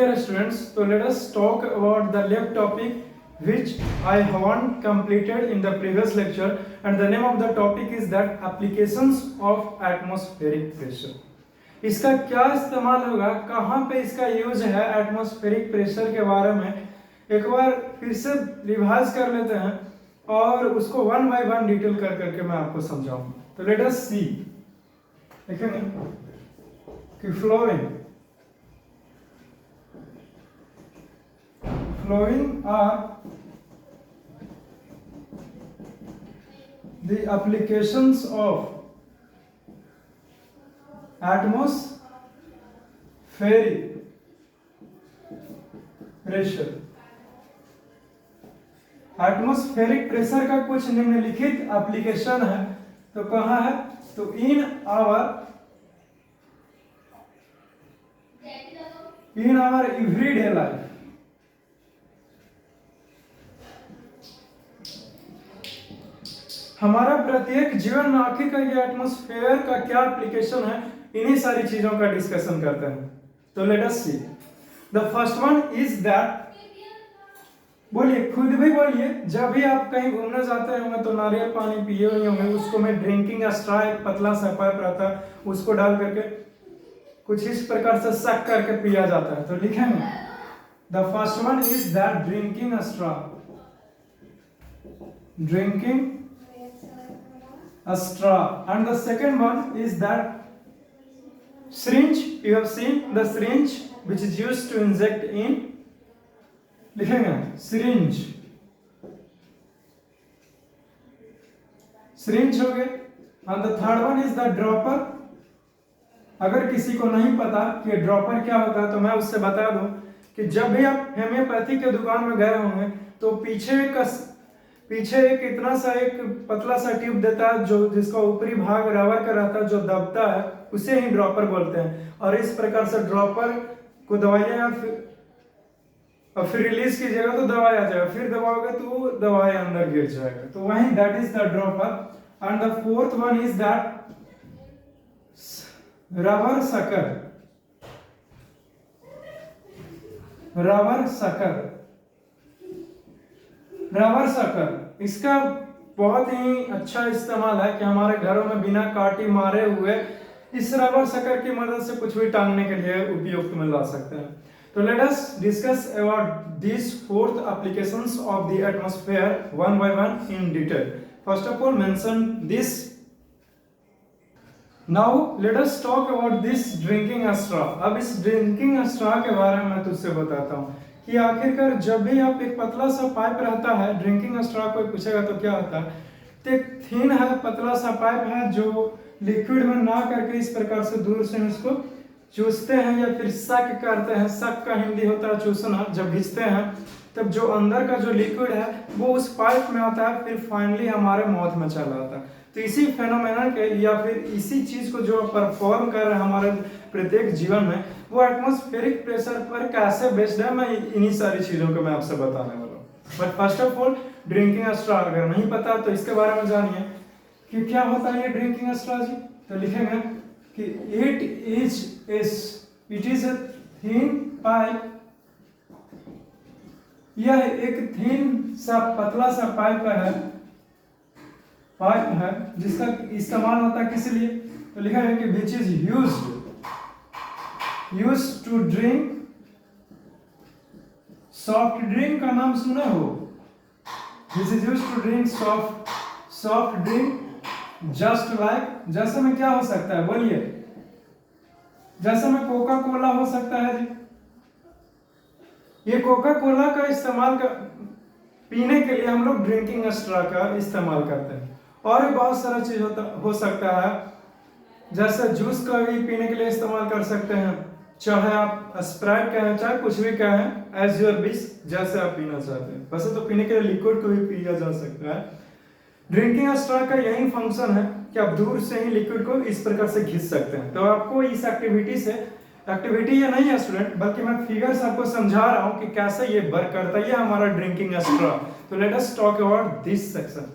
dear students, so let us talk about the lab topic which I haven't completed in the previous lecture, and the name of the topic is that applications of atmospheric pressure. इसका क्या इस्तेमाल होगा, कहाँ पे इसका use है atmospheric pressure के बारे में एक बार फिर से रिवाइज कर लेते हैं और उसको वन बाय वन डिटेल कर करके मैं आपको समझाऊंगा. तो लेट अस सी. देखेंगे कि flowing are the applications of atmospheric pressure. Atmospheric pressure का कुछ निम्नलिखित एप्लीकेशन है. तो कहाँ है? तो इन आवर एवरीडे लाइफ. हमारा प्रत्येक जीवन में आखिर ये एटमॉस्फेयर का क्या एप्लीकेशन है, इन्हीं सारी चीजों का डिस्कशन करते हैं. तो let us see. The first one is that, बोलिए, खुद भी बोलिए, जब भी आप कहीं घूमने जाते होंगे तो नारियल पानी पिए हुए होंगे, उसको में ड्रिंकिंग स्ट्रॉ, एक पतला सा पाइप रहता है, उसको डाल करके कुछ इस प्रकार से सक करके पिया जाता है. तो लिखेंगे the first one is that drinking straw. Drinking a straw. And the second one is that syringe. You have seen the syringe which is used to inject in. लिखेंगे syringe. syringe हो गए. And the third one is the dropper. अगर किसी को नहीं पता कि dropper क्या होता है तो मैं उससे बता दूं कि जब भी आप हेम्योपैथी के दुकान में गए होंगे तो पीछे एक इतना सा एक पतला सा ट्यूब देता है जो जिसका ऊपरी भाग रबर का रहता है, जो दबता है उसे ही ड्रॉपर बोलते हैं. और इस प्रकार से ड्रॉपर को दबाइए या फिर रिलीज कीजिएगा तो दवाई आ जाएगा, फिर दबाओगे तो दवाई अंदर गिर जाएगा. तो वही that is the dropper. And the fourth one is that rubber sucker. Rubber sucker इसका बहुत ही अच्छा इस्तेमाल है कि हमारे घरों में बिना काटी मारे हुए इस रबर सकर की मदद से कुछ भी टांगने के लिए उपयुक्त में ला सकते हैं. तो let us discuss about this fourth applications of the atmosphere one by one in detail. First of all mention this. Now let us talk about this drinking straw. अब इस ड्रिंकिंग स्ट्रॉ के बारे में मैं तुझसे बताता हूँ कि आखिरकार जब भी आप एक पतला सा पाइप रहता है, ड्रिंकिंग स्ट्रॉ कोई पूछेगा तो क्या होता है, तो एक थिन है, पतला सा पाइप है जो लिक्विड में ना करके इस प्रकार से दूर से उसको चूसते हैं या फिर सक करते हैं. सक का हिंदी होता है चूसना. जब घिसते हैं तब जो अंदर का जो लिक्विड है वो उस पाइप में आता है, फिर फाइनली हमारे माउथ में चला आता है. तो इसी फेनोमेना के या फिर इसी चीज को जो परफॉर्म कर रहे हैं हमारे प्रत्येक जीवन में, वो एटमॉस्फेरिक प्रेशर पर कैसे बेस्ड है, मैं इन्हीं सारी चीजों को मैं आपसे बताने वाला हूँ. But first of all drinking straw अगर नहीं पता तो इसके बारे में जानिए कि क्या होता है ये ड्रिंकिंग स्ट्रॉ जी. तो लिखेंगे कि it is a thin pipe. यह एक थिन सा पतला सा पाइप है जिसका इस्तेमाल होता है किस लिए. तो लिखा है कि which is used to drink soft drink. का नाम सुने हो? This is used to drink soft drink just like. जैसे में क्या हो सकता है बोलिए? जैसे में कोका कोला हो सकता है जी. ये कोका कोला का इस्तेमाल पीने के लिए हम लोग ड्रिंकिंग स्ट्रॉ का इस्तेमाल करते हैं. और भी बहुत सारा चीज हो सकता है, जैसे जूस का भी पीने के लिए इस्तेमाल कर सकते हैं, चाहे आप स्प्राइट कहें चाहे कुछ भी कहें, एज योर विश, जैसे आप पीना चाहते हैं. वैसे तो पीने के लिए लिक्विड को भी पिया जा सकता है. ड्रिंकिंग स्ट्रॉ का यही फंक्शन है कि आप दूर से ही लिक्विड को इस प्रकार से घिस सकते हैं. तो आपको इस एक्टिविटी ये नहीं है स्टूडेंट, बल्कि मैं फिगर्स आपको समझा रहा हूं कि कैसे ये वर्क करता है. ये हमारा ड्रिंकिंग स्ट्रॉ. तो let us talk about this section.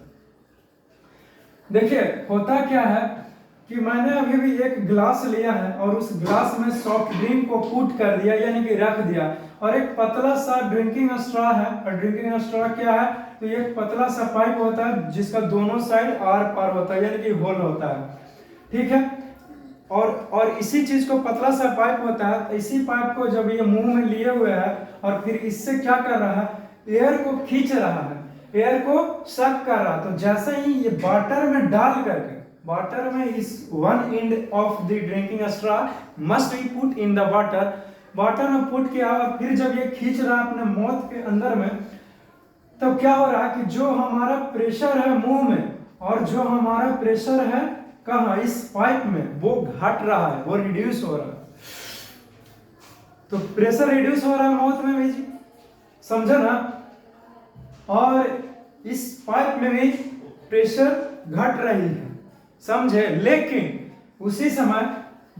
देखिए होता क्या है कि मैंने अभी भी एक ग्लास लिया है और उस ग्लास में सॉफ्ट ड्रिंक को पुट कर दिया, यानी कि रख दिया, और एक पतला सा ड्रिंकिंग स्ट्रॉ है। और ड्रिंकिंग स्ट्रॉ क्या है, तो ये एक पतला सा पाइप होता है जिसका दोनों साइड आर पार होता है, यानी कि होल होता है, ठीक है। और इसी चीज को, पतला सा पाइप होता है, तो इसी पाइप को जब ये मुंह में लिए हुए है और फिर इससे क्या कर रहा है, एयर को खींच रहा है, एयर को सक कर रहा है। तो जैसे ही ये वाटर में डाल करके, वाटर में इस one end of the drinking straw must be put in the water, water में पुट किया, और फिर जब ये खींच रहा है अपने माउथ के अंदर में, तब क्या हो रहा है कि जो हमारा प्रेशर है मुंह में और जो हमारा प्रेशर है कहाँ, इस पाइप में, वो घट रहा है, वो रिड्यूस हो रहा है। तो प्रेशर रिड्यूस हो रहा है माउथ में भी, समझा ना। और इस पाइप में भी प्रेशर घट रही है, समझे। लेकिन उसी समय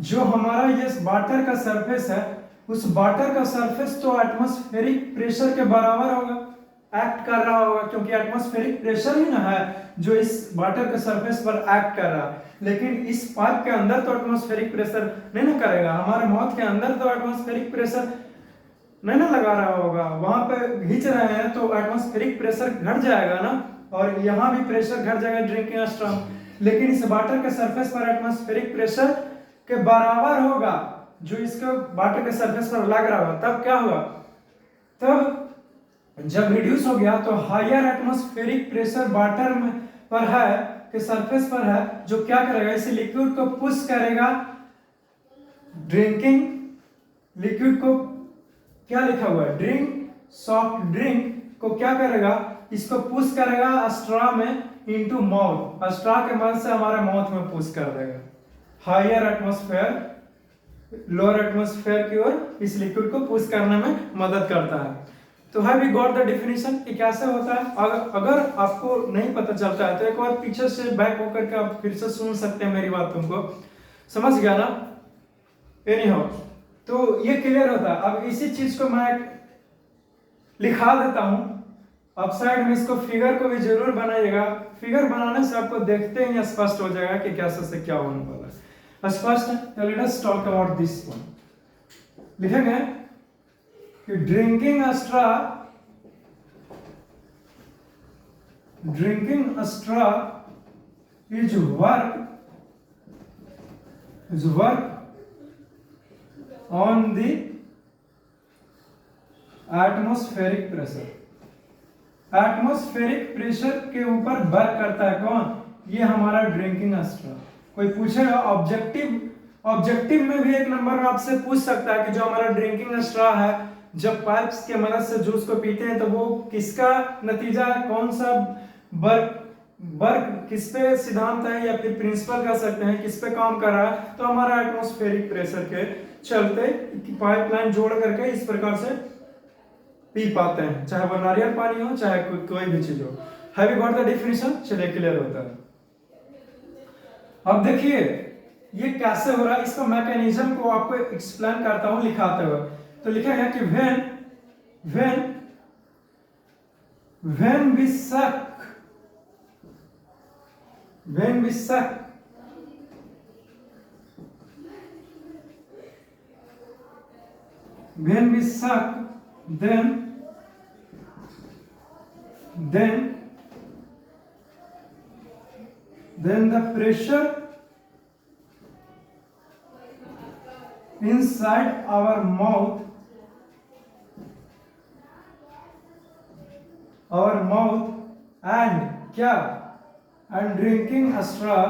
जो हमारा ये वाटर का सरफेस है, उस वाटर का सरफेस तो एटमॉस्फेरिक प्रेशर के बराबर होगा, एक्ट कर रहा होगा, क्योंकि एटमॉस्फेरिक प्रेशर ही ना है जो इस वाटर के सरफेस पर एक्ट कर रहा है। लेकिन इस पाइप के अंदर तो एटमॉस्फेरिक प्रेशर नहीं ना करेगा, हमारे माउथ के अंदर तो एटमॉस्फेरिक प्रेशर नहीं ना लगा रहा होगा, वहां पे खींच रहे हैं तो एटमॉस्फेरिक प्रेशर घट जाएगा ना, और यहाँ भी प्रेशर घट जाएगा ड्रिंकिंग स्ट्रॉ। लेकिन इस वाटर के सरफेस पर एटमॉस्फेरिक प्रेशर के बराबर होगा जो इसके वाटर के सरफेस पर लग रहा होगा। तब क्या हुआ, तब जब रिड्यूस हो गया तो हायर एटमॉस्फेरिक प्रेशर वाटर में पर है, के सरफेस पर है, जो क्या करेगा, इस लिक्विड को पुश करेगा, ड्रिंकिंग लिक्विड को, क्या लिखा हुआ है, ड्रिंक, सॉफ्ट ड्रिंक को क्या करेगा, इसको पुश करेगा स्ट्रॉ में इनटू माउथ, स्ट्रॉ के मदद से हमारे माउथ में पुश कर देगा, हायर एटमॉस्फेयर लोअर एटमॉस्फेयर की ओर इस लिक्विड को पुश करने में मदद करता है। तो have we got the definition कि कैसे होता है। अगर आपको नहीं पता चलता है तो एक बार पीछे से बैक होकर के आप फिर से सुन सकते हैं मेरी बात, तुमको समझ गया ना। एनीहाउ, तो ये क्लियर होता है। अब इसी चीज को मैं लिखा देता हूं, अब साइड में इसको फिगर को भी जरूर बनाइएगा, फिगर बनाने से आपको देखते ही स्पष्ट हो जाएगा कि कैसे से क्या होने वाला है, स्पष्ट है। तो let us talk about this one. लिखेंगे कि drinking straw is work on the atmospheric pressure, atmospheric pressure के ऊपर वर्क करता है कौन, ये हमारा ड्रिंकिंग स्ट्रॉ। कोई पूछेगा ऑब्जेक्टिव में भी एक नंबर आपसे पूछ सकता है कि जो हमारा ड्रिंकिंग स्ट्रॉ है, जब पाइप्स के मदद से जूस को पीते हैं तो वो किसका नतीजा है, कौन सा वर्क किस पे सिद्धांत है या फिर प्रिंसिपल कह सकते हैं, किस पे काम कर रहा है, तो हमारा एटमॉस्फेरिक प्रेशर के चलते पाइपलाइन जोड़ करके इस प्रकार से पी पाते हैं, चाहे वो नारियल पानी हो चाहे कोई भी चीज हो। Have you got the definition, चलिए क्लियर होता है। अब देखिए ये कैसे हो रहा है, इसका मैकेनिज्म को आपको एक्सप्लेन करता हूं लिखाते हुए। तो लिखा है कि when we suck then the pressure inside our mouth and क्या, and drinking straw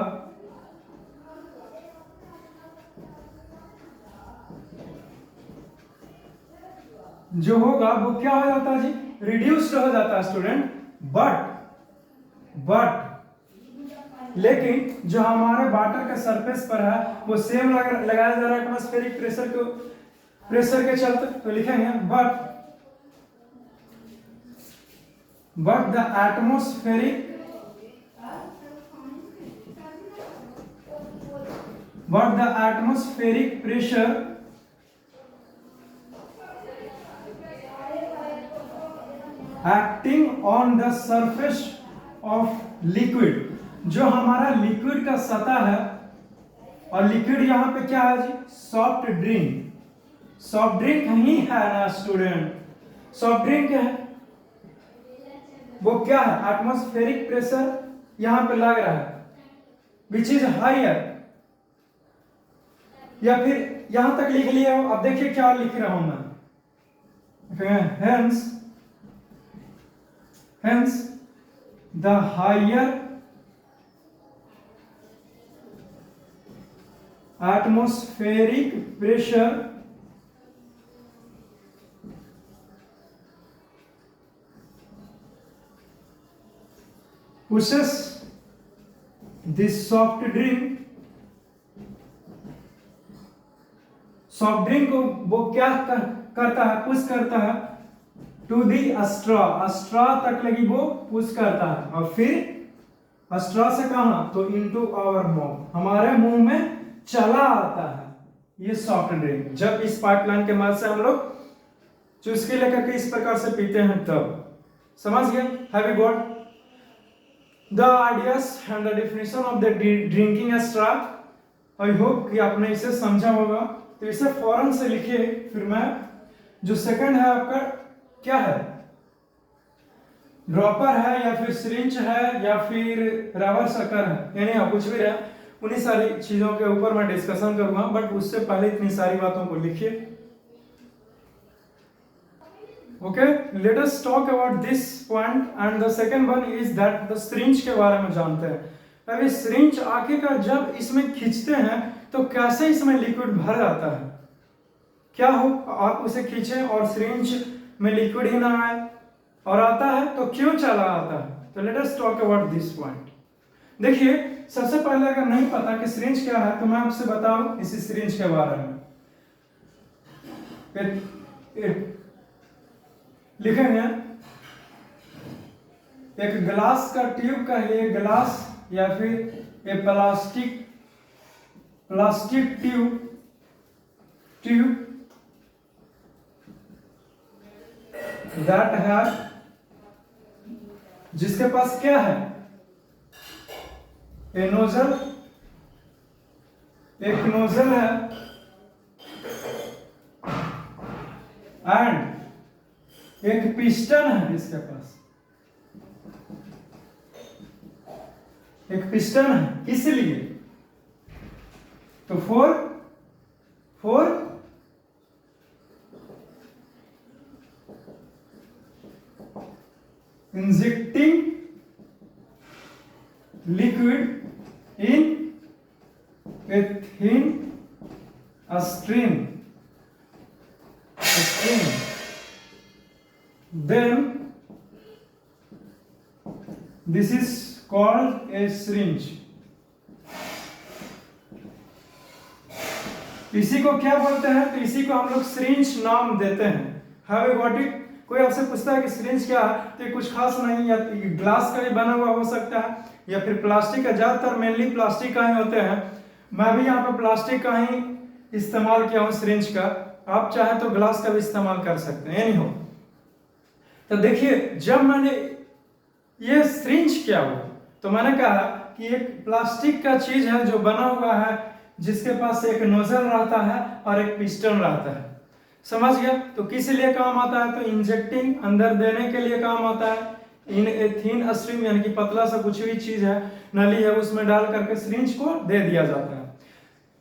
जो होगा वो क्या हो जाता है जी, रिड्यूस्ड हो जाता है स्टूडेंट। बट लेकिन जो हमारे वाटर के सरफेस पर है वो सेम लगाया जा रहा है एटमॉस्फेरिक प्रेशर के चलते। तो लिखेंगे but the atmospheric pressure acting on the surface of liquid, जो हमारा लिक्विड का सतह है और लिक्विड यहाँ पे क्या है जी, सॉफ्ट ड्रिंक। सॉफ्ट ड्रिंक ही है ना स्टूडेंट, सॉफ्ट ड्रिंक क्या है, वो क्या है, एटमॉस्फेरिक प्रेशर यहाँ पे लग रहा है विच इज हायर, या फिर यहां तक लिख लिया हो। अब देखिए क्या लिख रहा हूं मैं, hence the higher atmospheric pressure pushes this soft drink, soft drink को वो क्या करता है, पुश करता है टू दी स्ट्रॉ, स्ट्रॉ तक लगी वो पुश करता है, और फिर स्ट्रॉ से कहां, तो इनटू आवर माउथ, हमारे मुंह में चला आता है ये सॉफ्ट ड्रिंक। जब इस पाइपलाइन के मदद से हम लोग चुस्की लेकर के इस प्रकार से पीते हैं तब। समझ गए, have you got the ideas and the definition of the drinking straw. I hope कि आपने इसे समझा होगा। तो इसे फौरन से लिखिए। फिर मैं जो सेकंड है आपका क्या है, ड्रॉपर है या फिर सिरिंज है या फिर रबर शकर है, यानी कुछ भी रहा, उन्हीं सारी चीजों के ऊपर मैं डिस्कशन करूंगा, बट उससे पहले इतनी सारी बातों को लिखिए। Okay, let us talk about this point and the second one is that the syringe के बारे में जानते हैं। अब इस सिरिंज आखिरकार जब इसमें खींचते हैं तो कैसे इसमें लिक्विड भर जाता है, क्या हो, आप उसे खींचें और सिरिंज में लिक्विड ही ना आए, और आता है तो क्यों चला आता है। तो let us talk about this point. देखिए, सबसे पहले अगर नहीं पता कि सिरिंज क्या है तो मैं आपसे बताऊं इसी सिरिंज के बारे में। लिखेंगे एक ग्लास का ट्यूब का ये ग्लास या फिर एक प्लास्टिक ट्यूब दैट है, जिसके पास क्या है, एक नोजल है एंड एक पिस्टन है, इसके पास एक पिस्टन है। इसलिए तो four injecting liquid in a thin stream, then this is called a syringe। इसी को क्या बोलते हैं, तो इसी को हम लोग सिरिंज नाम देते हैं। Have you got it. कोई आपसे पूछता है कि सिरिंज क्या है, तो ये कुछ खास नहीं, या ग्लास का भी बना हुआ हो सकता है या फिर प्लास्टिक का, ज्यादातर मेनली प्लास्टिक का ही होते हैं। मैं भी यहाँ पे प्लास्टिक का ही इस्तेमाल किया हूँ सिरिंज का, आप चाहे तो ग्लास का भी इस्तेमाल कर सकते हैं, एनी हो। तो देखिए, जब मैंने ये सिरिंज क्या हुआ, तो मैंने कहा कि एक प्लास्टिक का चीज है जो बना हुआ है, जिसके पास एक नोजल रहता है और एक पिस्टन रहता है। समझ गया। तो किस लिए काम आता है, तो इंजेक्टिंग, अंदर देने के लिए काम आता है, इन ए थिन स्ट्रीम, यानी कि पतला सा कुछ भी चीज है, नली है, उसमें डाल करके सिरिंज को दे दिया जाता है।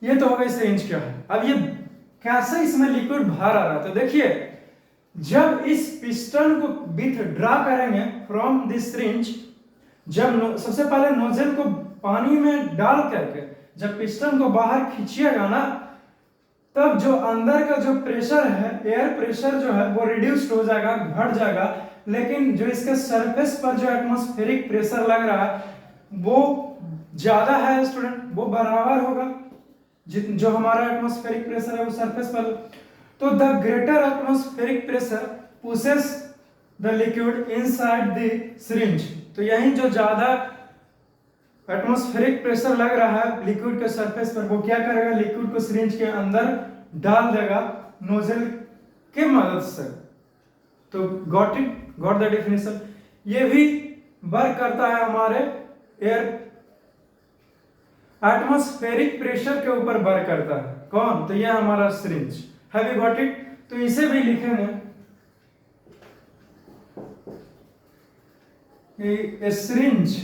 ये तो हो गई सिरिंज क्या है। अब ये कैसे इसमें लिक्विड बाहर आ रहा है, तो देखिए, जब इस पिस्टन को विथड्रॉ करेंगे फ्रॉम दिस सिरिंज, जब सबसे पहले नोजल को पानी में डाल करके जब पिस्टन को बाहर खींचिएगा ना, तब जो अंदर का जो प्रेशर है, एयर प्रेशर जो है वो रिड्यूस्ड हो जाएगा, घट जाएगा, लेकिन जो इसके सरफेस पर जो एटमॉस्फेरिक प्रेशर लग रहा है वो ज्यादा है स्टूडेंट, वो बराबर होगा जो हमारा एटमॉस्फेरिक प्रेशर है वो सरफेस पर। तो the greater atmospheric pressure pushes the liquid inside the syringe. तो यही जो ज्यादा एटमॉस्फेरिक प्रेशर लग रहा है लिक्विड के सरफेस पर, वो क्या करेगा, लिक्विड को सिरिंज के अंदर डाल देगा नोजल के मदद से। तो गॉट द डेफिनेशन। ये भी वर्क करता है हमारे एयर एटमॉस्फेरिक प्रेशर के ऊपर वर्क करता है। कौन? तो यह हमारा syringe. Have you got it? तो इसे भी लिखेंगे a syringe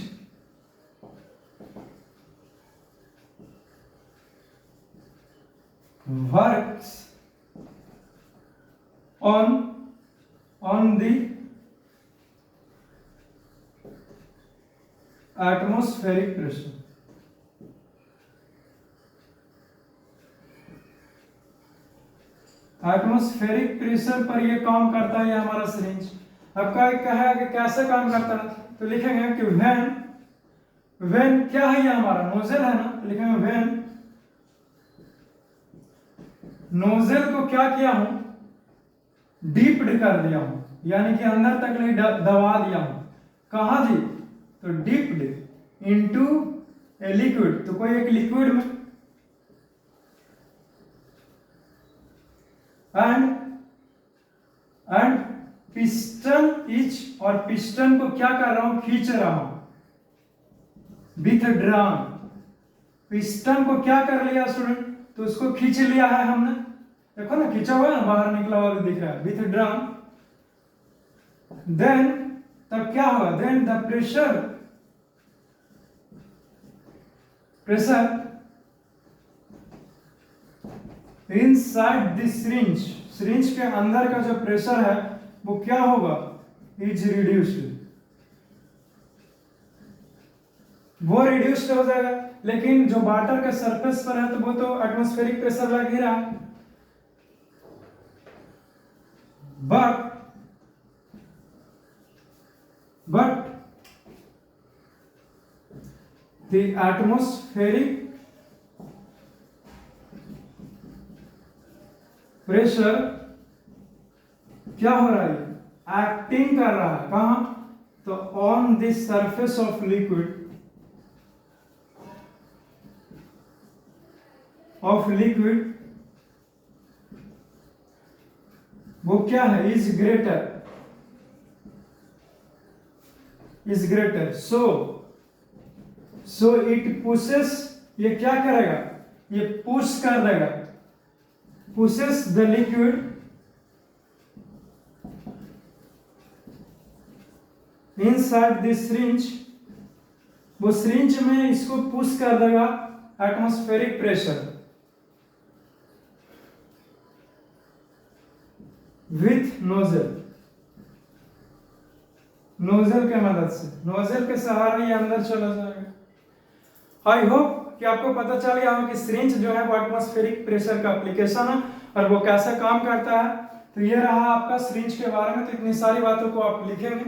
works on the atmospheric pressure। Atmospheric pressure पर ये काम करता है, ये हमारा सिरिंज। अब क्या है कि कैसे काम करता है, तो लिखेंगे कि व्हेन क्या है, ये हमारा नोजल है ना, तो लिखेंगे व्हेन नोजल को क्या किया हूं, डीप्ड कर दिया हूं, यानी कि अंदर तक नहीं दबा दिया हूं। कहां जी? तो डीप्ड इनटू ए लिक्विड, तो कोई एक लिक्विड में, एंड पिस्टन इच, और पिस्टन को क्या कर रहा हूं, खींच रहा हूं विथ ड्राम। पिस्टन को क्या कर लिया स्टूडेंट, तो उसको खींच लिया है हमने, देखो ना खींचा हुआ है ना, बाहर निकला हुआ भी दिख रहा है, विथ ड्राम। देन तब क्या होगा, then the pressure inside this syringe, syringe के अंदर का जो प्रेशर है वो क्या होगा, इज रिड्यूस्ड, वो रिड्यूस्ड हो जाएगा। लेकिन जो वाटर के सरफेस पर है तो वो तो एटमॉस्फेरिक प्रेशर लग ही रहा है। but the atmospheric प्रेशर क्या हो रहा है, एक्टिंग कर रहा है, कहां? तो on the surface of liquid, वो क्या है, is greater, so it pushes, ये क्या करेगा, ये पुश कर देगा, pushes the liquid inside this syringe, वो syringe में इसको पुश कर देगा एटमॉस्फेरिक प्रेशर विथ नोजल के मदद से, नोजल के सहारे ये अंदर चला जाएगा। आई होप कि आपको पता चल गया हो कि सिरिंज जो है वो एटमॉस्फेरिक प्रेशर का एप्लीकेशन है और वो कैसे काम करता है। तो ये रहा आपका सिरिंज के बारे में। तो इतनी सारी बातों को आप लिखेंगे,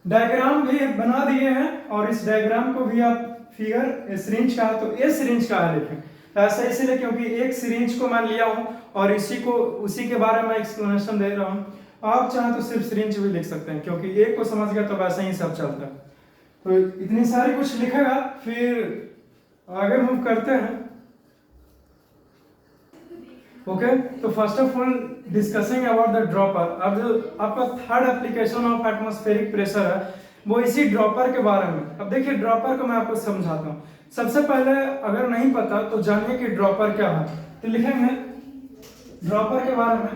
डायग्राम भी बना दिए हैं और इस डायग्राम को भी आप फिगर सिरिंज का है तो ये सिरिंज का है लिखें। ऐसा इसलिए क्योंकि एक सिरिंज को मैं लिया हूं और उसी के बारे में एक्सप्लेनेशन दे रहा हूं। आप चाहें तो सिर्फ सिरिंज भी लिख सकते हैं क्योंकि एक को समझ गया तो वैसे ही सब चलता है। तो इतनी सारी कुछ लिखेगा, फिर आगे मूव करते हैं। ओके, तो first of all discussing about the dropper. अब जो आपका third application of atmospheric pressure है वो इसी ड्रॉपर के बारे में। अब देखिए ड्रॉपर को मैं आपको समझाता हूँ। सबसे पहले अगर नहीं पता तो जानिए कि ड्रॉपर क्या है। तो लिखेंगे ड्रॉपर के बारे में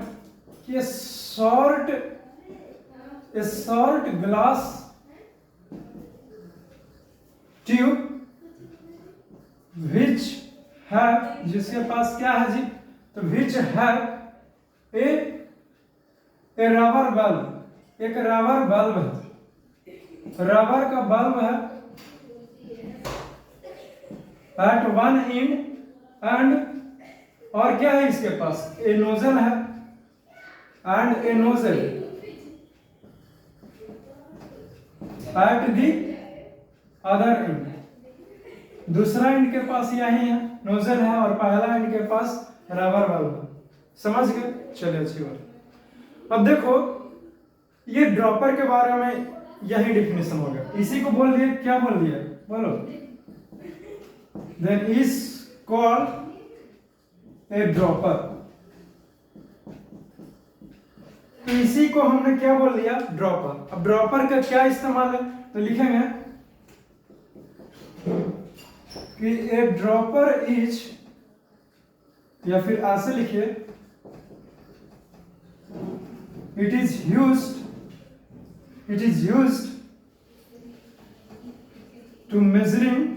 कि शॉर्ट ग्लास ट्यूब विच है, जिसके पास क्या है जी, तो विच है ए रबर बल्ब, एक रबर बल्ब है, रबर का बल्ब है एट वन एंड एंड, और क्या है इसके पास, ए नोजल है and A nozzle at the other and. दूसरा एंड के पास यही है, नोजल है, और पहला एंड के पास रबर बल्ब है। समझ गए? चलिए अच्छी बात। अब देखो ये ड्रॉपर के बारे में यही डिफिनेशन हो गया। इसी को बोल दिया, क्या बोल दिया बोलो, then is called a dropper. तो इसी को हमने क्या बोल दिया, ड्रॉपर। अब ड्रॉपर का क्या इस्तेमाल है, तो लिखेंगे कि ए ड्रॉपर इज, या फिर ऐसे लिखिए, it is used to measuring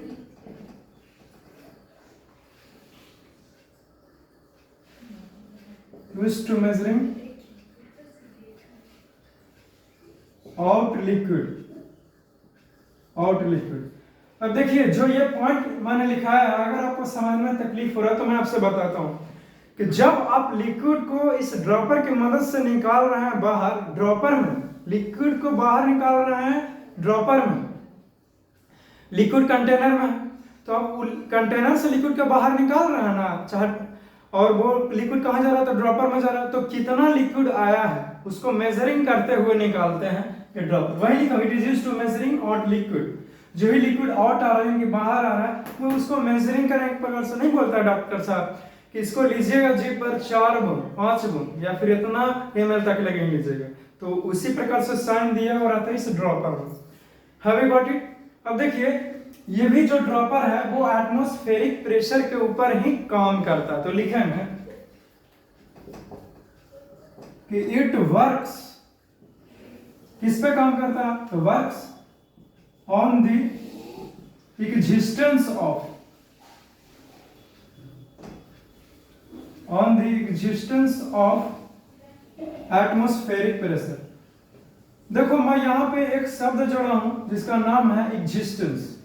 out liquid. अब देखिए जो ये पॉइंट मैंने लिखा है, अगर आपको समझ में तकलीफ हो रहा है तो मैं आपसे बताता हूं कि जब आप लिक्विड को इस ड्रॉपर की मदद से निकाल रहे हैं बाहर, ड्रॉपर में लिक्विड को बाहर निकाल रहे हैं, ड्रॉपर में लिक्विड कंटेनर में, तो आप कंटेनर से लिक्विड को बाहर निकाल रहे हैं ना, चाहे, और वो लिक्विड कहाँ जा रहा था, ड्रॉपर में जा रहा है, तो कितना लिक्विड आया है उसको मेजरिंग करते हुए निकालते हैं ये ड्रॉपर। वही लिखा, it is used to measuring out liquid. जो ही लिक्विड आउट आ रहा है कि बाहर आ रहा है, वो उसको मेजरिंग करने एक प्रकार से नहीं बोलता डॉक्टर साहब कि इसको लीजिएगा जीभ पर 4 बूंद 5 बूंद या फिर इतना ml तक लगे लीजिएगा, तो उसी प्रकार से साइन दिया और आता है इस ड्रॉपर में। Have you got it? अब देखिए ये भी जो ड्रॉपर है वो एटमॉस्फेरिक प्रेशर के ऊपर ही काम करता है, तो लिखेंगे कि इट वर्क्स, किस पे काम करता है, तो works on the existence of atmospheric pressure. देखो मैं यहां पे एक शब्द जोड़ा हूं जिसका नाम है एग्जिस्टेंस।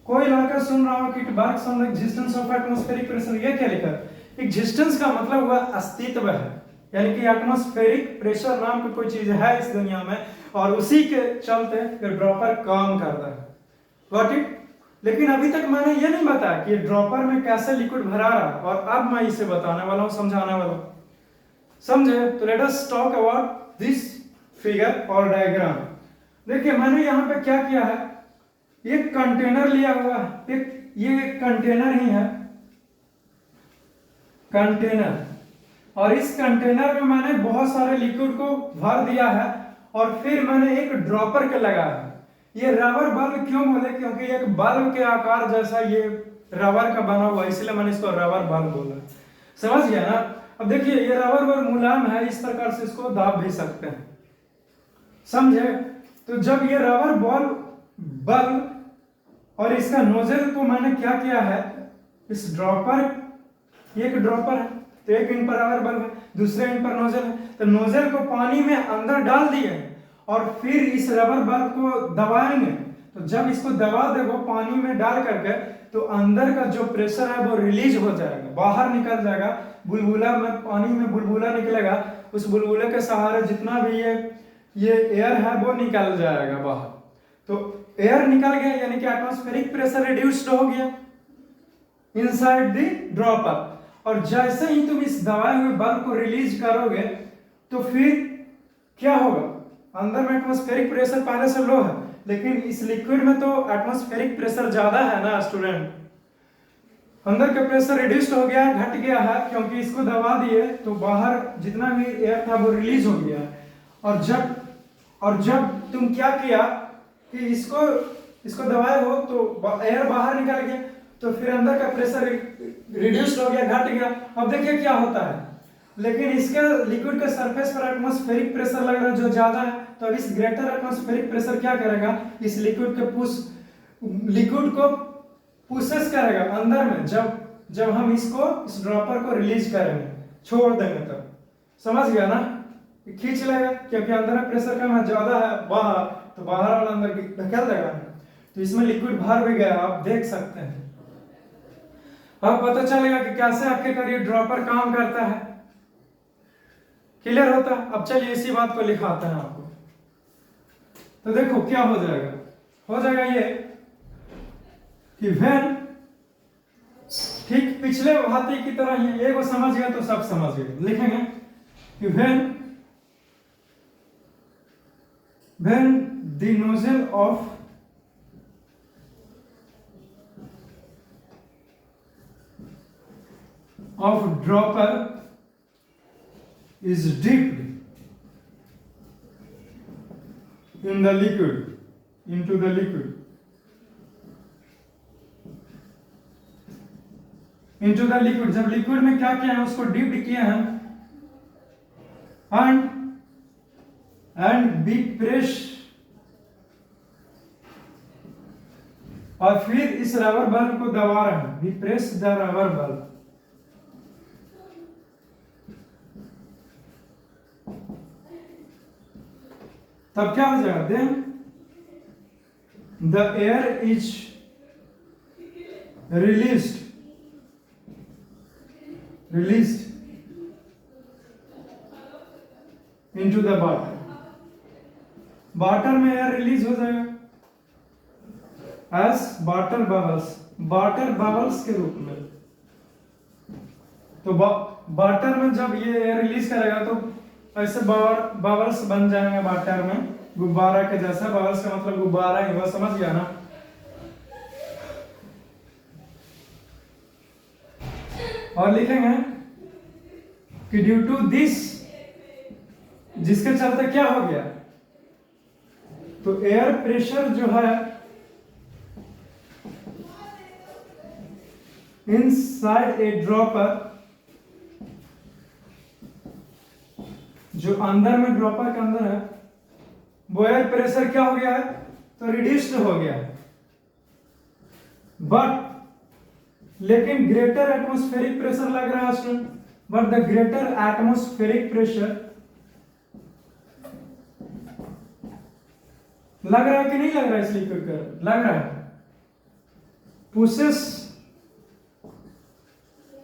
कोई लड़का सुन रहा हो कि it works on the existence of atmospheric pressure, ये क्या लिखा है? एग्जिस्टेंस का मतलब हुआ अस्तित्व है, यानी कि एटमॉस्फेरिक प्रेशर नाम की कोई चीज है इस दुनिया में और उसी के चलते ड्रॉपर काम करता है। Got it? लेकिन अभी तक मैंने ये नहीं बताया कि ड्रॉपर में कैसे लिक्विड भरा रहा है, और अब मैं इसे बताने वाला हूं, समझाने वाला हूं। समझे? तो let us talk about this figure और डायग्राम। देखिए मैंने यहाँ पे क्या किया है, एक कंटेनर लिया हुआ है, ये एक कंटेनर ही है, कंटेनर, और इस कंटेनर में मैंने बहुत सारे लिक्विड को भर दिया है और फिर मैंने एक ड्रॉपर के लगाया है। ये रबर बल्ब क्यों बोले? क्योंकि एक बल्ब के आकार जैसा ये रबर का बना हुआ, इसलिए मैंने इसको रबर बल्ब बोला। समझ गया ना? अब देखिए ये रबर बल्ब मुलायम है, इस प्रकार से इसको दाब भी सकते हैं, समझे? तो जब ये रबर बल्ब और इसका नोजल को मैंने क्या किया है, इस ड्रॉपर, एक ड्रॉपर है तो एक इन पर रबर बल्ब है, दूसरे इन पर नोजल है, तो नोजल को पानी में अंदर डाल दिए और फिर इस रबर बल्ब को दबाएंगे, तो जब इसको दबा दे वो पानी में डाल करके, तो अंदर का जो प्रेशर है वो रिलीज हो जाएगा, बाहर निकल जाएगा, बुलबुला में, पानी में बुलबुला निकलेगा, उस बुलबुले के सहारे जितना भी ये एयर है वो निकल जाएगा बाहर। तो एयर निकल गया यानी कि एटमॉस्फेरिक प्रेशर रिड्यूस्ड हो गया इनसाइड द ड्रॉपर। और जैसे ही तुम इस दबाए हुए बल्ब को रिलीज करोगे तो फिर क्या होगा, अंदर में एटमॉस्फेरिक प्रेशर पहले से लो है, लेकिन इस लिक्विड में तो एटमॉस्फेरिक प्रेशर ज्यादा है ना स्टूडेंट, अंदर का प्रेशर रिड्यूस्ड हो गया, घट गया है, क्योंकि इसको दबा दिए तो बाहर जितना भी एयर था वो रिलीज हो गया। और जब तुम क्या किया कि इसको दबाए हो तो एयर बाहर निकल गया, तो फिर अंदर का प्रेशर रिड्यूस्ड हो गया, घट गया। अब देखिए क्या होता है, लेकिन इसके लिक्विड के सरफेस पर एटमॉस्फेरिक प्रेशर लग रहा है जो ज्यादा है, तो अब इस ग्रेटर एटमॉस्फेरिक प्रेशर क्या करेगा, इस लिक्विड को पुशेस करेगा अंदर में, जब हम इस ड्रॉपर को रिलीज करेंगे, छोड़ देंगे तब। समझ गया ना? खींच लेगा क्योंकि अंदर में प्रेशर कम है, ज्यादा है बाहर, तो बाहर वाला अंदर धकेल देगा, तो इसमें लिक्विड भर भी गया, आप देख सकते हैं। अब पता चलेगा कि कैसे आखिरकार ये ड्रॉपर काम करता है। क्लियर होता? अब चलिए इसी बात को लिखाते हैं आपको। तो देखो क्या हो जाएगा ये कि व्हेन, ठीक पिछले भांति की तरह ही, एक को समझ गया तो सब समझ गए, लिखेंगे कि when the nozzle of dropper is dipped into the liquid, into the liquid, जब लिक्विड में क्या किया है उसको डिप्ड किए हैं एंड बी प्रेस, और फिर इस रबर बल्ब को दबा रहे हैं, be press the rubber bulb. तब क्या हो जाएगा, then the air is released into the water, water में एयर रिलीज हो जाएगा एज वाटर बबल्स के रूप में। तो वाटर में जब ये एयर रिलीज करेगा तो ऐसे बबल्स बन जाएंगे वाटर में, गुब्बारा के जैसा। बबल्स का मतलब गुब्बारा ही हुआ, समझ गया ना। और लिखेंगे कि ड्यू टू दिस, जिसके चलते क्या हो गया, तो एयर प्रेशर जो है इनसाइड ए ड्रॉपर, जो अंदर में ड्रॉपर के अंदर है, वो एयर प्रेशर क्या हो गया है, तो रिड्यूस्ड हो गया है। बट लेकिन ग्रेटर एटमॉस्फेरिक प्रेशर लग रहा है student, but the greater atmospheric pressure लग रहा है कि नहीं लग रहा है, इस लिक्विड का लग रहा है,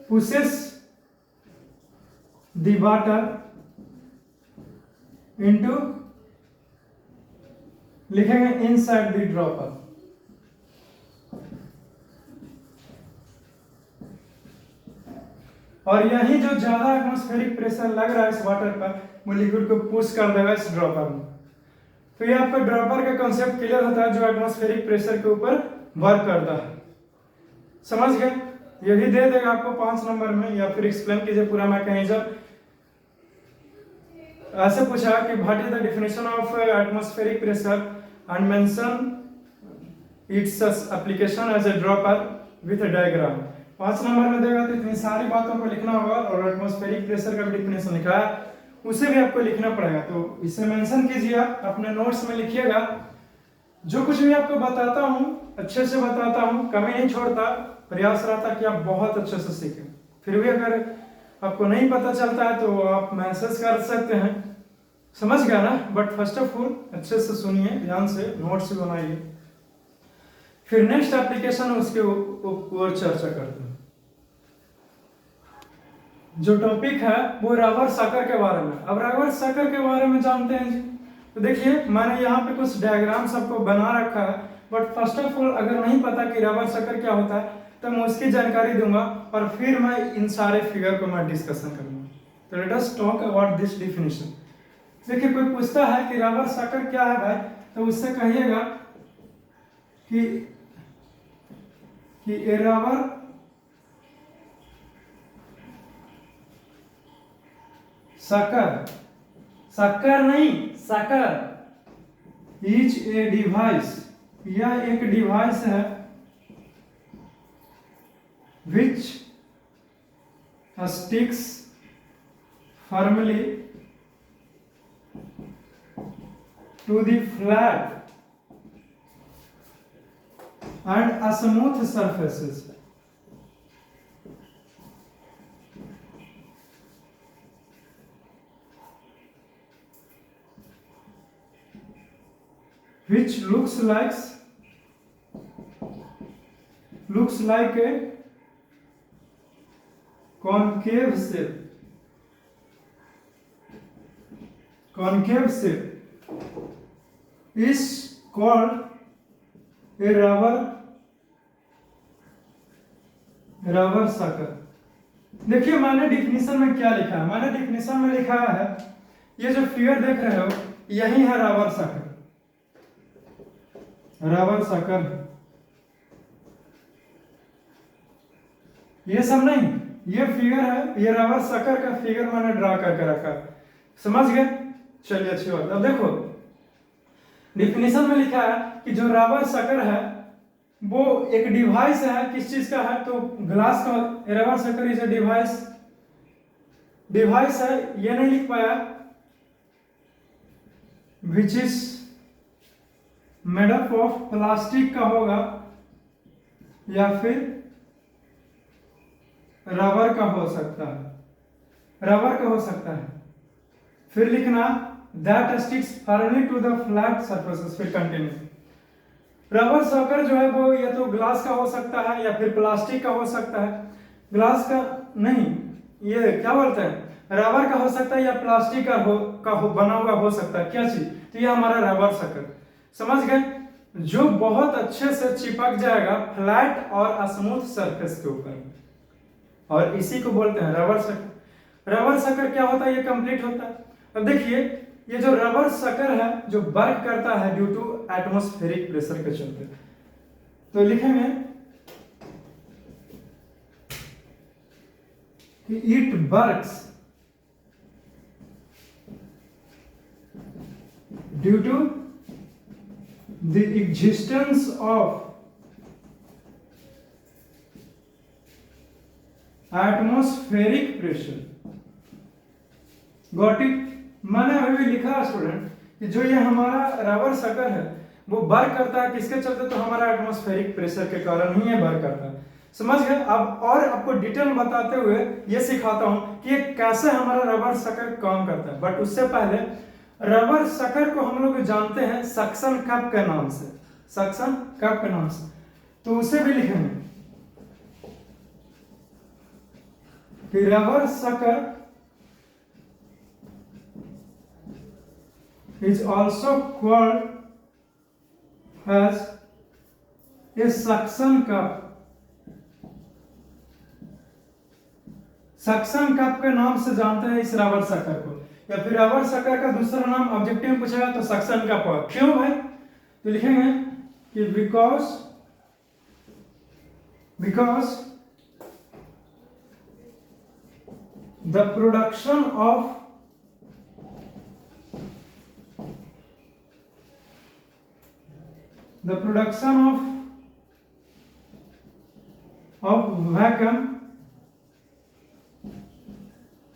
pushes the water into, लिखेंगे inside the dropper। और यही जो ज्यादा एटमॉस्फेरिक प्रेशर लग रहा है इस वाटर पर, वो लिक्विड को पुश कर देगा इस ड्रॉपर में। तो ये आपका ड्रॉपर का कॉन्सेप्ट क्लियर होता है, जो एटमॉस्फेरिक प्रेशर के ऊपर वर्क करता है। समझ गए? ये भी दे देगा आपको 5 नंबर में, या फिर एक्सप्लेन कीजिए पूरा मैकेनिज्म। ऐसे पूछा कि what is the definition of atmospheric pressure and mention its application as a dropper with a diagram. 5 number में देगा तो इतनी सारी बातों को लिखना होगा, और एटमॉस्फेरिक प्रेशर का भी डेफिनेशन लिखा है, उसे भी आपको लिखना पड़ेगा। तो इसे मेंशन कीजिए, आप अपने नोट्स में लिखिएगा। जो कुछ भी आपको बताता हूँ अच्छे से बताता हूँ, कमी नहीं छोड़ता, प्रयास रहता कि आप बहुत अच्छे से सीखें। फिर भी अगर आपको नहीं पता चलता है तो आप मैसेज कर सकते हैं, समझ गया ना। बट फर्स्ट ऑफ ऑल अच्छे से सुनिए, ध्यान से नोट्स बनाइए, फिर नेक्स्ट एप्लीकेशन उसके ऊपर चर्चा करते हैं। जो टॉपिक है वो रबर सकर के बारे में। अब रबर सकर के बारे में जानते हैं जी, तो देखिए मैंने यहाँ पे कुछ डायग्राम सबको बना रखा है, बट फर्स्ट ऑफ ऑल अगर नहीं पता कि रबर सकर क्या होता है तो मैं उसकी जानकारी दूंगा, और फिर मैं इन सारे फिगर को मैं डिस्कशन करूंगा। तो let us talk about this definition. देखिए कोई पूछता है कि रबर सकर क्या है भाई, तो उससे कहिएगा कि ए रबर सकर, सकर नहीं सकर, इज ए डिवाइस, यह एक डिवाइस है which sticks firmly to the flat and smooth surfaces, which looks like a concave shape is called a rubber sucker। देखिए मैंने डिफिनीशन में क्या लिखा है, मैंने डिफिनीशन में लिखा है ये जो फिगर देख रहे हो यही है रबर सकर। रबर सकर ये सब नहीं, ये फिगर है, ये रबर सकर का फिगर मैंने ड्रा करके रखा, समझ गए? चलिए अच्छी बात। अब देखो डिफिनीशन में लिखा है कि जो रबर सकर है वो एक डिवाइस है, किस चीज का है, तो ग्लास का। Rubber sucker is a device, device है, ये नहीं लिख पाया, which is made up of plastic का होगा या फिर रबर का हो सकता है, रबर का हो सकता है। फिर लिखना that sticks firmly to the flat surfaces. फिर कंटिन्यू। रबर सकर जो है वो या तो ग्लास का हो सकता है या फिर प्लास्टिक का हो सकता है। ग्लास का नहीं, ये क्या बोलते हैं, रबर का हो सकता है या प्लास्टिक का बना हुआ हो सकता है। क्या चीज, तो ये हमारा रबर सकर, समझ गए, जो बहुत अच्छे से चिपक जाएगा फ्लैट और स्मूथ सरफेस के ऊपर, और इसी को बोलते हैं रबर सकर। रबर सकर क्या होता है, ये कंप्लीट होता है। अब देखिए, ये जो रबर सकर है जो वर्क करता है ड्यू टू एटमॉस्फेरिक प्रेशर के चलते, तो लिखेंगे कि it works due to the existence of atmospheric pressure. Got it. मैंने अभी भी लिखा स्टूडेंट कि जो ये हमारा रबर सकर है वो वर्क करता है किसके चलते, तो हमारा एटमॉस्फेरिक प्रेशर के कारण ही ये वर्क करता है, समझ गए। अब और आपको डिटेल बताते हुए ये सिखाता हूं कि ये कैसे हमारा रबर सकर काम करता है। बट उससे पहले रबर सकर को हम लोग जानते हैं सक्शन कप के नाम से, सक्शन कप के नाम से, तो उसे भी लिखेंगे कि rubber sucker is also called as a suction cup। Suction cup के नाम से जानते हैं इस रबर सकर को, या फिर रबर सकर का दूसरा नाम ऑब्जेक्टिव में पूछा तो सक्शन कप है। क्यों भाई, तो लिखेंगे कि because the production of vacuum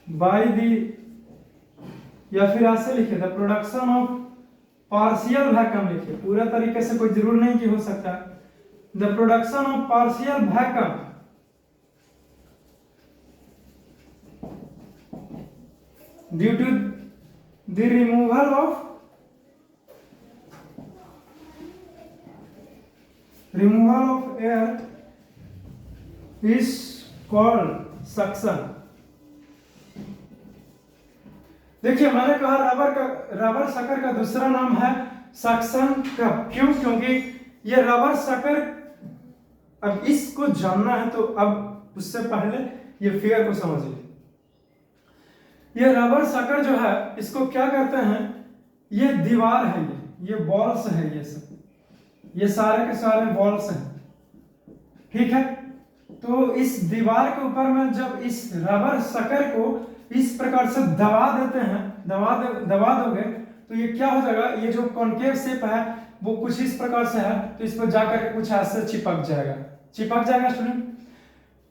by the, या फिर ऐसे लिखे the production of partial vacuum, लिखे पूरा तरीके से, कोई जरूर नहीं कि हो सकता, the production of partial vacuum due to the removal of air is called suction। देखिए मैंने कहा रबर सकर का दूसरा नाम है सक्शन कप। क्यों, क्योंकि ये रबर सकर, अब इसको जानना है तो अब उससे पहले ये फिगर को समझिए। ये रबर सकर जो है इसको क्या करते हैं, ये दीवार है, ये बॉल्स है, ये सब, ये सारे के सारे बॉल्स हैं, ठीक है। तो इस दीवार के ऊपर में जब इस रबर सकर को इस प्रकार से दबा देते हैं, दबा दोगे तो ये क्या हो जाएगा, ये जो कॉन्केव शेप है वो कुछ इस प्रकार से है, तो इस पर जाकर के कुछ ऐसे चिपक जाएगा स्टूडेंट।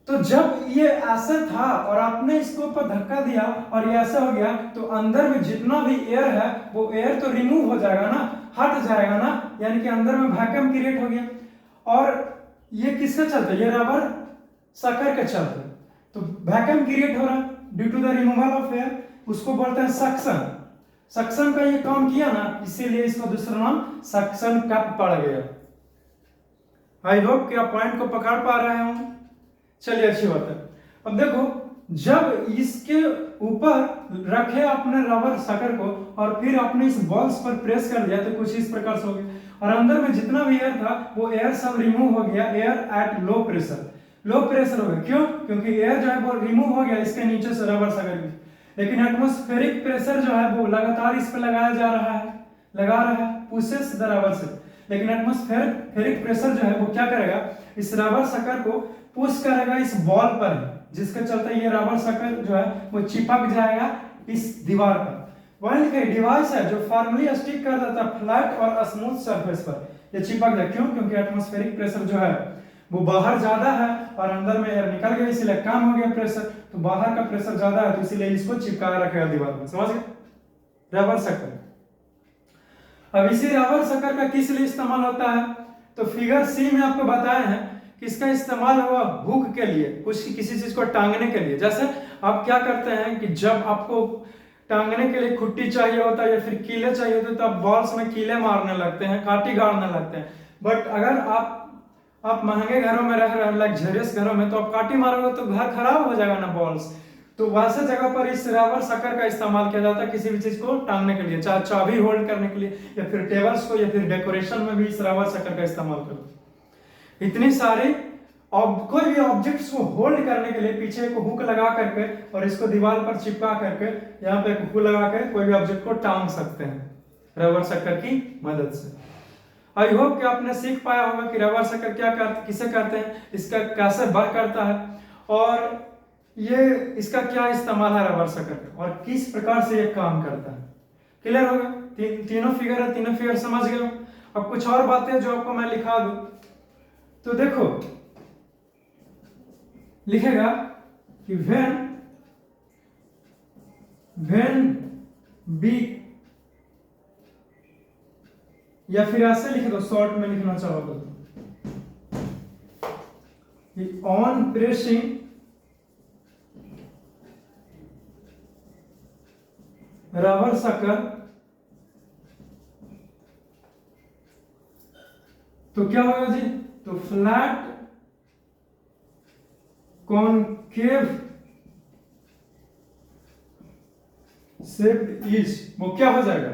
तो जब ये ऐसे था और आपने इसके ऊपर धक्का दिया और ये ऐसा हो गया, तो अंदर में जितना भी एयर है वो एयर तो रिमूव हो जाएगा ना, हट जाएगा ना, यानी कि अंदर में वैक्यूम क्रिएट हो गया। और ये किसके चलते, ये रबर सकर के चलते, तो वैक्यूम क्रिएट हो रहा due to the removal of air, उसको बोलते हैं सक्शन। सक्शन का ये काम किया ना, इसीलिए इसका दूसरा नाम सक्शन कप पड़ गया। आई होप कि आप पॉइंट को पकड़ पा रहे हो। चलिए अच्छी बात है। अब देखो, जब इसके ऊपर रखे आपने रबर सकर को और फिर आपने इस बॉल्स पर प्रेस कर दिया तो कुछ इस प्रकार से हो गया, और अंदर में जितना भी एयर था वो एयर सब रिमूव हो गया, एयर एट लो प्रेशर हो गया। क्यों, क्योंकि एयर जो है वो रिमूव हो गया इसके नीचे से रबर सकर में, लेकिन एटमॉस्फेरिक प्रेशर जो है वो लगातार इस पर लगाया जा रहा है, पुशेस द रबर से, लेकिन एटमॉस्फेरिक प्रेशर जो है वो क्या करेगा, इस रबर सकर को पुश करेगा इस बॉल पर, जिसके चलते ये रबर सकर जो है वो चिपक जाएगा इस दीवार पर। वही लिखा डिवाइस है जो फॉर्मली स्टिक कर देता है फ्लैट और स्मूथ सरफेस पर, ये चिपक जाए। क्यों? क्योंकि एटमॉस्फेरिक प्रेशर जो है वो बाहर ज्यादा है और अंदर में एयर निकल गया, इसलिए कम हो गया प्रेशर, तो बाहर का प्रेशर ज्यादा है तो इसीलिए इसको चिपकाया रखेगा दीवार में। समझ गए? रबर शक्कर। अब इसी रबर शक्कर का किस लिए इस्तेमाल होता है? तो फिगर सी में आपको बताया है कि इसका इस्तेमाल हुआ हुक के लिए, कुछ किसी चीज को टांगने के लिए। जैसे आप क्या करते हैं कि जब आपको टांगने के लिए खुट्टी चाहिए होता है या फिर कीले चाहिए होते हैं तो आप बॉल्स में कीले मारने लगते हैं, काटी गाड़ने लगते हैं। बट अगर आप महंगे घरों में रह रहे हैं, लग्जरियस घरों में, तो आप काटी मारोगे तो घर खराब हो जाएगा ना बॉल्स। तो वैसे जगह पर इस रबर शक्कर का इस्तेमाल किया जाता है किसी भी चीज को टांगने के लिए, चाहे चाबी होल्ड करने के लिए या फिर टेबल्स को, या फिर डेकोरेशन में भी इस रबर शक्कर का इस्तेमाल करो। इतनी सारी कोई भी ऑब्जेक्ट्स को होल्ड करने के लिए पीछे एक हुक लगा करके और इसको दीवार पर चिपका करके यहाँ पे हुक लगा के कोई भी ऑब्जेक्ट को टांग सकते हैं रबर शक्कर की मदद से। आई होप कि आपने सीख पाया होगा कि रबर शक्कर क्या करते, किसे करते हैं, इसका कैसे वर्क करता है और ये इसका क्या इस्तेमाल है रबर शक्कर का और किस प्रकार से ये काम करता है। क्लियर हो गया? तीनों फिगर है, तीनों फिगर समझ गए हो? अब कुछ और बातें जो आपको मैं लिखा दूं तो देखो, लिखेगा कि when बी, या फिर ऐसे लिख दो, शॉर्ट में लिखना चाहो तो ऑन प्रेसिंग रबर शक्कर तो क्या होगा जी? तो फ्लैट कॉनकेव शेप इज, वो क्या हो जाएगा?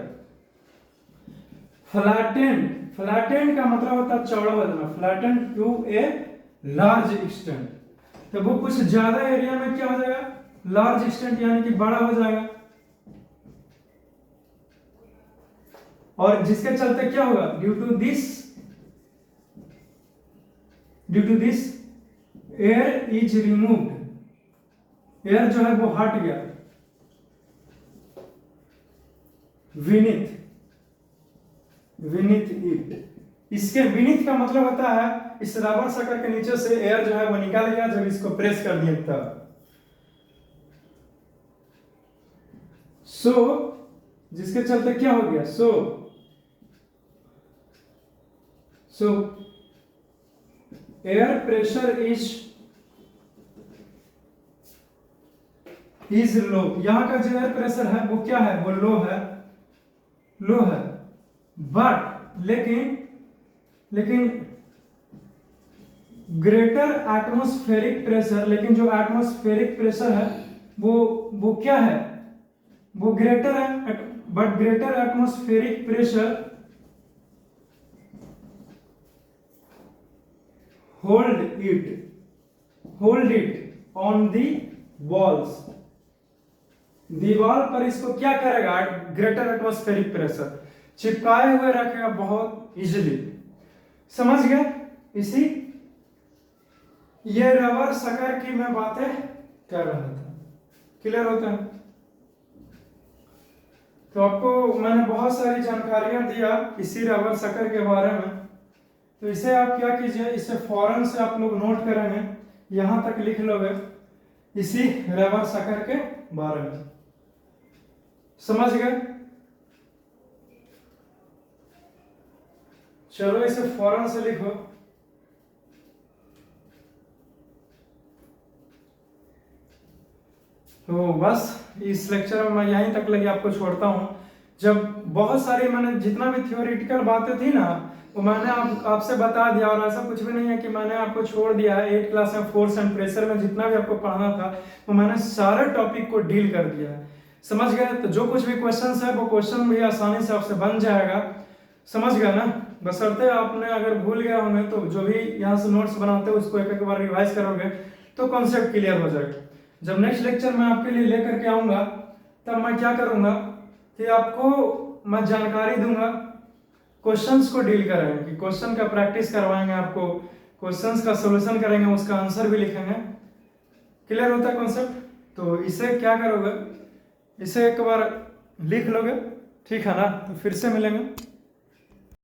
फ्लैटेंड। फ्लैटेंड का मतलब होता है चौड़ा हो जाना, flattened to a large extent. तो वो कुछ ज्यादा एरिया में क्या हो जाएगा? लार्ज एक्सटेंट, यानी कि बड़ा हो जाएगा। और जिसके चलते क्या होगा? Due to this air is removed, air जो है वो हट गया विनिथ इट। इसके विनिथ का मतलब होता है इस रबर शक्कर के नीचे से एयर जो है वो निकाल गया जब इसको प्रेस कर दिया तब। सो जिसके चलते क्या हो गया? सो एयर प्रेशर इज लो। यहां का जो एयर प्रेशर है वो क्या है? वो लो है। बट लेकिन ग्रेटर एटमॉस्फेरिक प्रेशर, लेकिन जो एटमॉस्फेरिक प्रेशर है वो क्या है? वो ग्रेटर है। But greater atmospheric pressure hold it on the walls. दीवार पर इसको क्या करेगा? ग्रेटर एटमॉस्फेरिक प्रेशर चिपकाए हुए रखेगा बहुत इजीली। समझ गए? इसी ये रबर शक्कर की मैं बातें कर रहा था। क्लियर होता है? तो आपको मैंने बहुत सारी जानकारियां दिया इसी रबर शक्कर के बारे में। तो इसे आप क्या कीजिए, इसे फौरन से आप लोग नोट करेंगे, यहां तक लिख लोगे इसी रबर शक्कर के बारे में। समझ गए? चलो इसे फौरन से लिखो। तो बस इस लेक्चर में मैं यहीं तक लगी आपको छोड़ता हूं। जब बहुत सारी मैंने जितना भी थियोरेटिकल बातें थी ना वो मैंने आपसे बता दिया, और ऐसा कुछ भी नहीं है कि मैंने आपको छोड़ दिया है। 8 क्लास में फोर्स एंड प्रेशर में जितना भी आपको पढ़ना था वो मैंने सारे टॉपिक को डील कर दिया है। समझ गए? तो जो कुछ भी क्वेश्चन है वो क्वेश्चन भी आसानी से आपसे बन जाएगा। समझ गए ना? बशर्ते आपने अगर भूल गए होंगे तो जो भी यहाँ से नोट्स बनाते हो उसको एक एक बार रिवाइज करोगे तो कॉन्सेप्ट क्लियर हो जाएगा। जब नेक्स्ट लेक्चर मैं आपके लिए लेकर के आऊंगा तब मैं क्या करूंगा कि आपको मैं जानकारी दूंगा, क्वेश्चंस को डील करेंगे कि क्वेश्चन का प्रैक्टिस करवाएंगे आपको, क्वेश्चंस का सॉल्यूशन करेंगे, उसका आंसर भी लिखेंगे। क्लियर होता है कॉन्सेप्ट? तो इसे क्या करोगे, इसे एक बार लिख लोगे? ठीक है ना, तो फिर से मिलेंगे।